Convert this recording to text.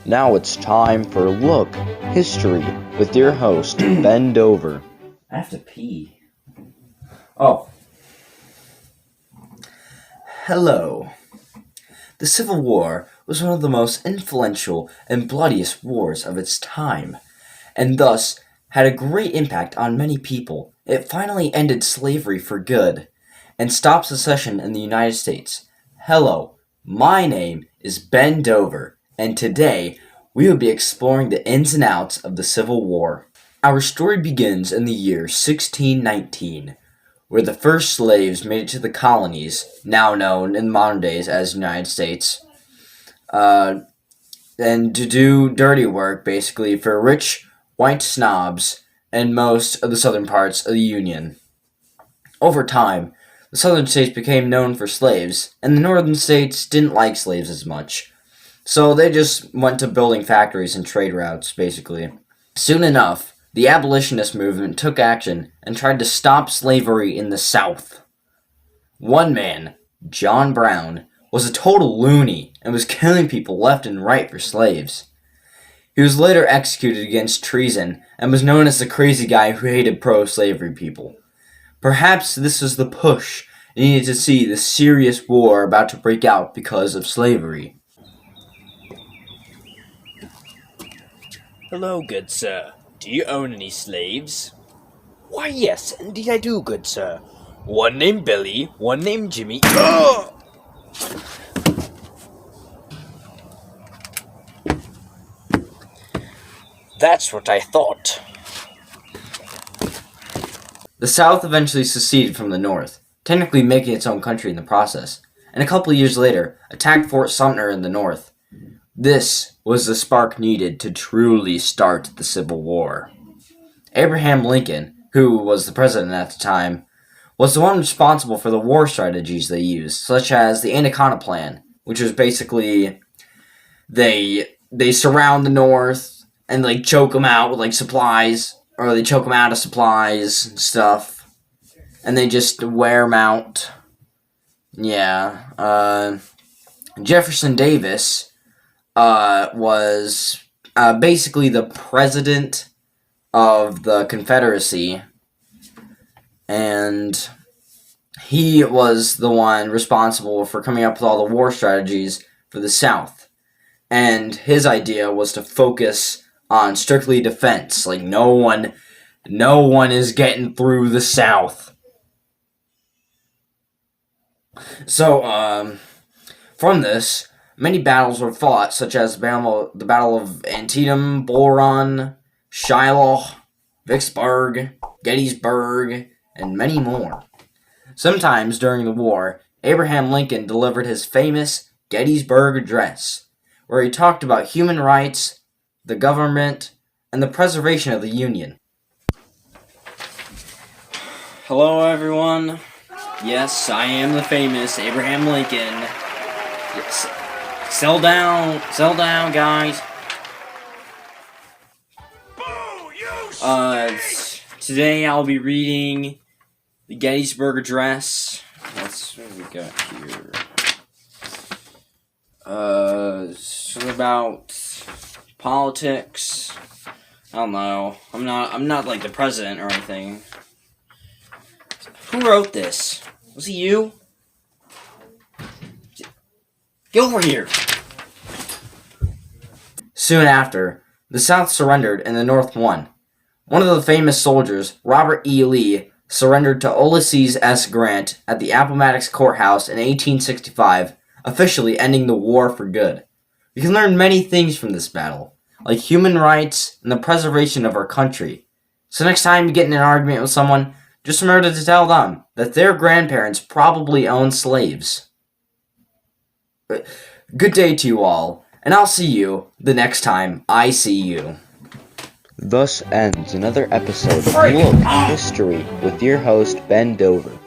Now it's time for Look History with your host, Ben Dover. I have to pee. Oh. Hello. The Civil War was one of the most influential and bloodiest wars of its time, and thus had a great impact on many people. It finally ended slavery for good, and stopped secession in the United States. Hello, my name is Ben Dover, and today we will be exploring the ins and outs of the Civil War. Our story begins in the year 1619, where the first slaves made it to the colonies, now known in modern days as United States, and to do dirty work, basically, for rich white snobs in most of the southern parts of the Union. Over time, the southern states became known for slaves, and the northern states didn't like slaves as much, so they just went to building factories and trade routes, basically. Soon enough, the abolitionist movement took action and tried to stop slavery in the South. One man, John Brown, was a total loony and was killing people left and right for slaves. He was later executed against treason and was known as the crazy guy who hated pro-slavery people. Perhaps this was the push needed to see the serious war about to break out because of slavery. Hello, good sir. Do you own any slaves? Why, yes, indeed I do, good sir. One named Billy, one named Jimmy. Ugh! That's what I thought. The South eventually seceded from the North, technically making its own country in the process, and a couple of years later, attacked Fort Sumter in the North. This was the spark needed to truly start the Civil War. Abraham Lincoln, who was the president at the time, was the one responsible for the war strategies they used, such as the Anaconda Plan, which was basically they surround the North and choke them out with supplies, or they choke them out of supplies and stuff, and they just wear them out. Yeah. Jefferson Davis was basically the president of the Confederacy, and he was the one responsible for coming up with all the war strategies for the South. And his idea was to focus on strictly defense. No one is getting through the South. So, from this, many battles were fought, such as the Battle of Antietam, Bull Run, Shiloh, Vicksburg, Gettysburg, and many more. Sometimes during the war, Abraham Lincoln delivered his famous Gettysburg Address, where he talked about human rights, the government, and the preservation of the Union. Hello, everyone. Yes, I am the famous Abraham Lincoln. Yes. Settle down, guys. Today I'll be reading the Gettysburg Address. What we got here? Something about politics. I don't know. I'm not the president or anything. Who wrote this? Was it you? Get over here! Soon after, the South surrendered and the North won. One of the famous soldiers, Robert E. Lee, surrendered to Ulysses S. Grant at the Appomattox Courthouse in 1865, officially ending the war for good. We can learn many things from this battle, like human rights and the preservation of our country. So next time you get in an argument with someone, just remember to tell them that their grandparents probably owned slaves. Good day to you all, and I'll see you the next time I see you. Thus ends another episode of Look History with your host, Ben Dover.